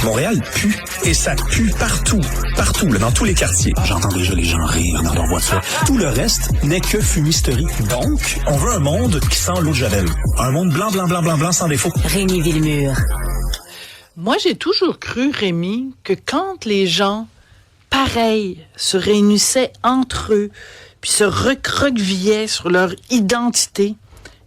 Montréal pue. Et ça pue partout. Partout, là, dans tous les quartiers. J'entends déjà les gens rire dans leur voiture. Tout le reste n'est que fumisterie. Donc, on veut un monde qui sent l'eau de Javel. Un monde blanc, blanc, blanc, blanc, blanc, sans défaut. Rémi Villemure. Moi, j'ai toujours cru, Rémi, que quand les gens, pareils, se réunissaient entre eux, puis se recroquevillaient sur leur identité,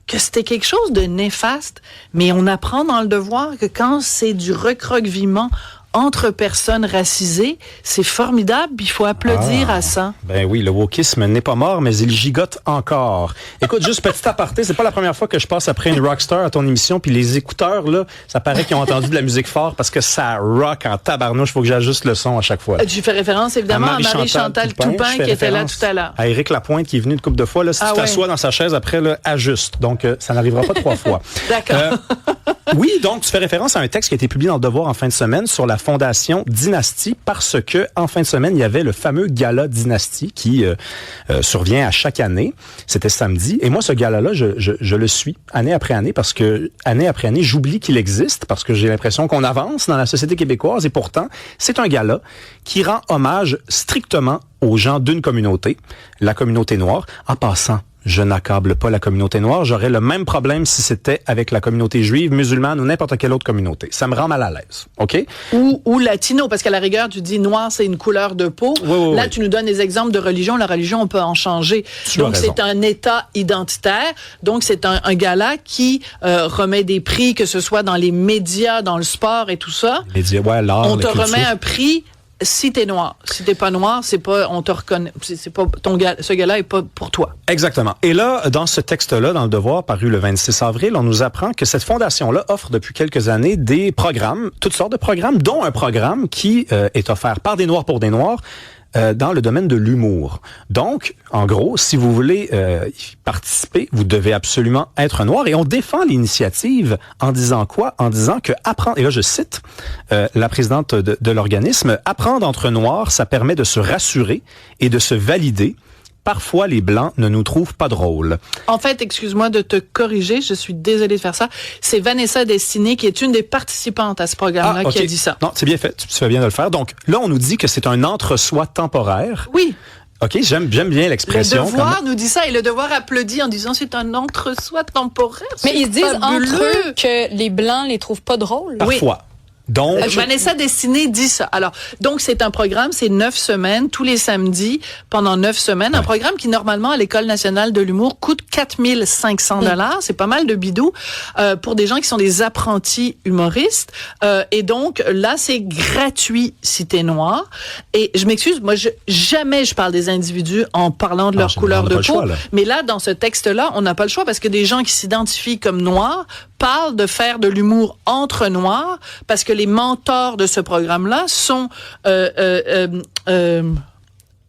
que c'était quelque chose de néfaste, mais on apprend dans le devoir que quand c'est du recroquevillement entre personnes racisées, c'est formidable, il faut applaudir à ça. Ben oui, le wokisme n'est pas mort, mais il gigote encore. Écoute, juste petit aparté, c'est pas la première fois que je passe après une rockstar à ton émission, puis les écouteurs, là, ça paraît qu'ils ont entendu de la musique fort parce que ça rock en tabarnouche, faut que j'ajuste le son à chaque fois. Tu fais référence, évidemment, à Marie-Chantal Toupin qui était là tout à l'heure. À Éric Lapointe qui est venu une couple de fois. Là, si tu t'assois dans sa chaise, après, là, ajuste. Donc, ça n'arrivera pas 3 fois. D'accord. Oui, donc tu fais référence à un texte qui a été publié dans Le Devoir en fin de semaine sur la fondation Dynastie parce que en fin de semaine, il y avait le fameux gala Dynastie qui survient à chaque année. C'était samedi. Et moi, ce gala-là, je le suis année après année parce que année après année, j'oublie qu'il existe parce que j'ai l'impression qu'on avance dans la société québécoise et pourtant, c'est un gala qui rend hommage strictement aux gens d'une communauté, la communauté noire, en passant. Je n'accable pas la communauté noire. J'aurais le même problème si c'était avec la communauté juive, musulmane ou n'importe quelle autre communauté. Ça me rend mal à l'aise, OK? Ou latino, parce qu'à la rigueur, tu dis noir, c'est une couleur de peau. Oui, Là, tu nous donnes des exemples de religion. La religion, on peut en changer. Donc, c'est un état identitaire. Donc, c'est un gala qui remet des prix, que ce soit dans les médias, dans le sport et tout ça. Les médias, ouais, l'art, on te remet un prix. Si t'es noir, si t'es pas noir, c'est pas, on te reconnaît, c'est pas ce gars-là est pas pour toi. Exactement. Et là, dans ce texte-là, dans Le Devoir, paru le 26 avril, on nous apprend que cette fondation-là offre depuis quelques années des programmes, toutes sortes de programmes, dont un programme qui est offert par des Noirs pour des Noirs, dans le domaine de l'humour. Donc, en gros, si vous voulez y participer, vous devez absolument être noir. Et on défend l'initiative en disant quoi? En disant que apprendre, et là je cite la présidente de l'organisme, apprendre entre noirs, ça permet de se rassurer et de se valider. Parfois, les Blancs ne nous trouvent pas drôles. En fait, excuse-moi de te corriger, je suis désolée de faire ça. C'est Vanessa Destinée, qui est une des participantes à ce programme-là, qui a dit ça. Non, c'est bien fait, tu fais bien de le faire. Donc là, on nous dit que c'est un entre-soi temporaire. Oui. OK, j'aime bien l'expression. Le Devoir nous dit ça, et Le Devoir applaudit en disant c'est un entre-soi temporaire. Mais ils disent fabuleux. entre eux que les Blancs les trouvent pas drôles. Parfois. Oui. Donc, Vanessa Destinée dit ça. Alors, donc c'est un programme, c'est 9 semaines, tous les samedis, pendant 9 semaines. Ouais. Un programme qui, normalement, à l'École nationale de l'humour, coûte 4 500 $. C'est pas mal de bidou pour des gens qui sont des apprentis humoristes. Et donc, là, c'est gratuit si t'es noir. Et je m'excuse, moi, jamais je parle des individus en parlant de leur couleur de peau. Choix, là. Mais là, dans ce texte-là, on n'a pas le choix parce que des gens qui s'identifient comme noirs parlent de faire de l'humour entre noirs parce que les mentors de ce programme-là sont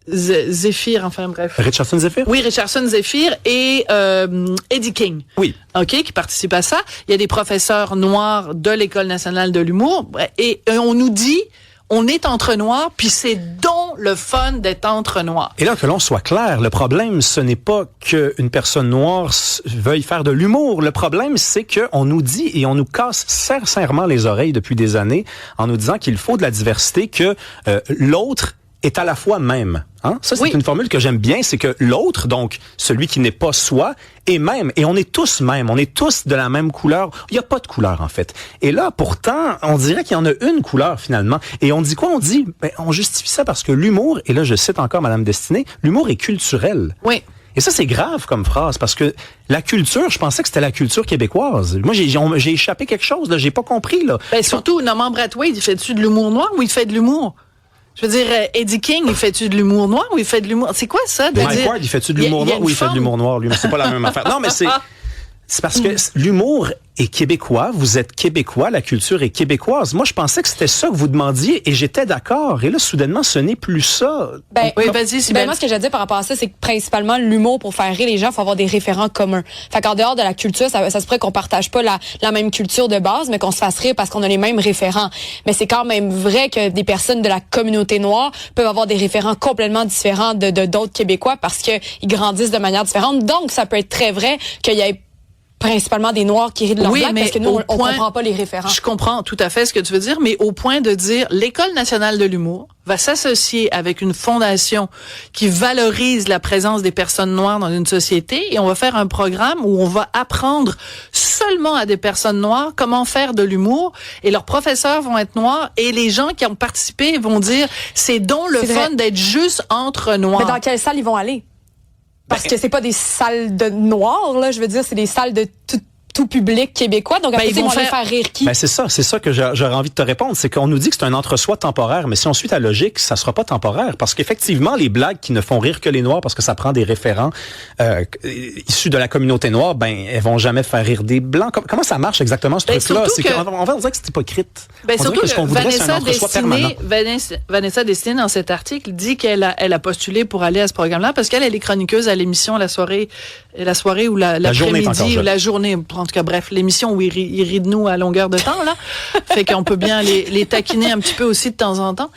Zéphyr, enfin bref. Richardson Zéphyr? Oui, Richardson Zéphyr et Eddie King. Oui. OK, qui participent à ça. Il y a des professeurs noirs de l'École nationale de l'humour et on nous dit on est entre noirs, puis c'est donc le fun d'être entre noirs. Et là, que l'on soit clair, le problème, ce n'est pas qu'une personne noire veuille faire de l'humour. Le problème, c'est qu'on nous dit et on nous casse sincèrement les oreilles depuis des années en nous disant qu'il faut de la diversité, que l'autre est à la fois même. Hein? Ça, c'est une formule que j'aime bien, c'est que l'autre, donc celui qui n'est pas soi, est même. Et on est tous mêmes, on est tous de la même couleur. Il n'y a pas de couleur, en fait. Et là, pourtant, on dirait qu'il y en a une couleur, finalement. Et on dit quoi? On dit, on justifie ça parce que l'humour, et là, je cite encore Madame Destinée, l'humour est culturel. Oui. Et ça, c'est grave comme phrase, parce que la culture, je pensais que c'était la culture québécoise. Moi, j'ai échappé quelque chose, là, j'ai pas compris, là. Ben, surtout, Norman Brathwaite, il fait-tu de l'humour noir ou il fait de l'humour? Je veux dire, Eddie King, il fait-tu de l'humour noir ou il fait de l'humour? C'est quoi ça? Mike Ward, il fait-tu de l'humour noir ou il fait de l'humour noir, lui? Mais c'est pas la même affaire. Non, mais c'est parce que l'humour est québécois, vous êtes québécois, la culture est québécoise. Moi, je pensais que c'était ça que vous demandiez et j'étais d'accord. Et là, soudainement, ce n'est plus ça. Oui, vas-y, moi, ce que j'ai dit par rapport à ça, c'est que principalement, l'humour, pour faire rire les gens, il faut avoir des référents communs. Fait qu'en dehors de la culture, ça se pourrait qu'on partage pas la même culture de base, mais qu'on se fasse rire parce qu'on a les mêmes référents. Mais c'est quand même vrai que des personnes de la communauté noire peuvent avoir des référents complètement différents de d'autres Québécois parce que ils grandissent de manière différente. Donc, ça peut être très vrai qu'il y ait principalement des Noirs qui rient de leur Oui, blague mais parce que nous, au on point- comprend pas les référents. Je comprends tout à fait ce que tu veux dire, mais au point de dire l'École nationale de l'humour va s'associer avec une fondation qui valorise la présence des personnes noires dans une société et on va faire un programme où on va apprendre seulement à des personnes noires comment faire de l'humour et leurs professeurs vont être noirs et les gens qui ont participé vont dire c'est donc le C'est fun vrai. d'être juste entre noirs. Mais dans quelle salle ils vont aller? Parce que c'est pas des salles de noirs, là. Je veux dire, c'est des salles de tout public québécois. Donc, après, ils ils vont vont aller faire rire qui? Ben c'est ça que j'aurais envie de te répondre, c'est qu'on nous dit que c'est un entre-soi temporaire, mais si on suit ta logique, ça sera pas temporaire, parce qu'effectivement, les blagues qui ne font rire que les Noirs, parce que ça prend des référents issus de la communauté noire, ben elles vont jamais faire rire des Blancs. Comment ça marche exactement ce truc-là? C'est qu'on va dire que c'est hypocrite. Ben, On surtout dirait que ce qu'on voudrait, c'est un Vanessa entre-soi permanent. Vanessa Destinée, dans cet article, dit qu'elle a postulé pour aller à ce programme-là parce qu'elle est chroniqueuse à l'émission la soirée ou journée est encore l'après-midi ou jeune. la journée. En tout cas, bref, l'émission où il rit de nous à longueur de temps, là. Fait qu'on peut bien les taquiner un petit peu aussi de temps en temps.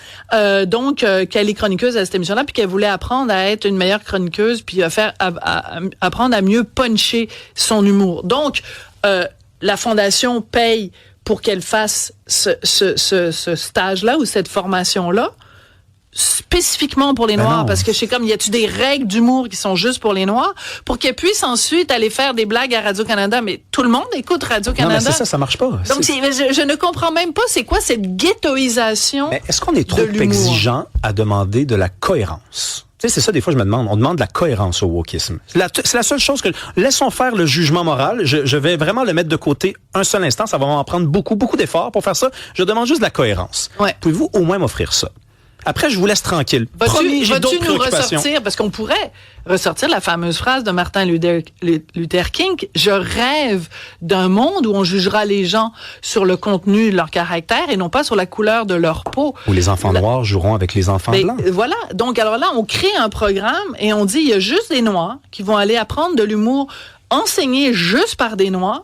Donc, qu'elle est chroniqueuse à cette émission-là puis qu'elle voulait apprendre à être une meilleure chroniqueuse puis apprendre à mieux puncher son humour. Donc, la fondation paye pour qu'elle fasse ce stage-là ou cette formation-là, spécifiquement pour les Ben Noirs, non. parce que je sais comme, y a-tu des règles d'humour qui sont juste pour les Noirs, pour qu'elle puisse ensuite aller faire des blagues à Radio-Canada, mais tout le monde écoute Non, mais Radio-Canada. c'est ça marche pas. Donc, C'est- je ne comprends même pas c'est quoi cette ghettoisation. Mais est-ce qu'on est trop de l'humour. exigeant à demander de la cohérence? Tu sais, c'est ça, des fois, je me demande. On demande de la cohérence au wokisme. C'est la seule chose que... Laissons faire le jugement moral. Je vais vraiment le mettre de côté un seul instant. Ça va m'en prendre beaucoup d'efforts pour faire ça. Je demande juste de la cohérence. Ouais. Pouvez-vous au moins m'offrir ça? Après, je vous laisse tranquille. Promis, j'ai d'autres Vas-tu nous préoccupations. ressortir, parce qu'on pourrait ressortir la fameuse phrase de Martin Luther King, je rêve d'un monde où on jugera les gens sur le contenu de leur caractère et non pas sur la couleur de leur peau. Où les enfants noirs joueront avec les enfants Ben, blancs. voilà. Donc, alors là, on crée un programme et on dit, il y a juste des Noirs qui vont aller apprendre de l'humour enseigné juste par des Noirs.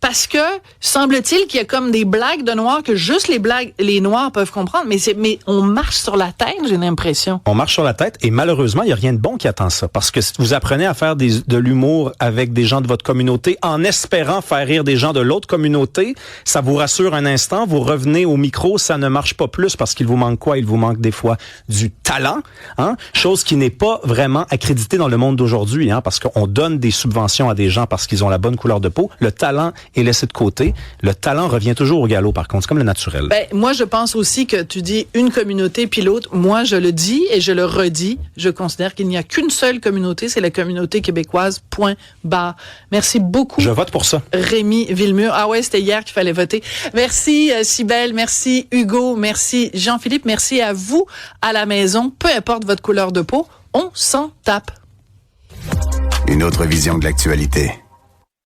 Parce que, semble-t-il qu'il y a comme des blagues de Noirs que juste les Noirs peuvent comprendre. Mais on marche sur la tête, j'ai l'impression. On marche sur la tête et malheureusement, il n'y a rien de bon qui attend ça. Parce que si vous apprenez à faire de l'humour avec des gens de votre communauté en espérant faire rire des gens de l'autre communauté, ça vous rassure un instant, vous revenez au micro, ça ne marche pas plus parce qu'il vous manque quoi? Il vous manque des fois du talent, hein? Chose qui n'est pas vraiment accréditée dans le monde d'aujourd'hui, hein? Parce qu'on donne des subventions à des gens parce qu'ils ont la bonne couleur de peau. Le talent est laissé de côté. Le talent revient toujours au galop, par contre. C'est comme le naturel. Ben, moi, je pense aussi que tu dis une communauté puis l'autre. Moi, je le dis et je le redis. Je considère qu'il n'y a qu'une seule communauté, c'est la communauté québécoise, point barre. Merci beaucoup. Je vote pour ça. Rémi Villemur. Ah ouais, c'était hier qu'il fallait voter. Merci Cybèle, merci Hugo, merci Jean-Philippe, merci à vous à la maison. Peu importe votre couleur de peau, on s'en tape. Une autre vision de l'actualité.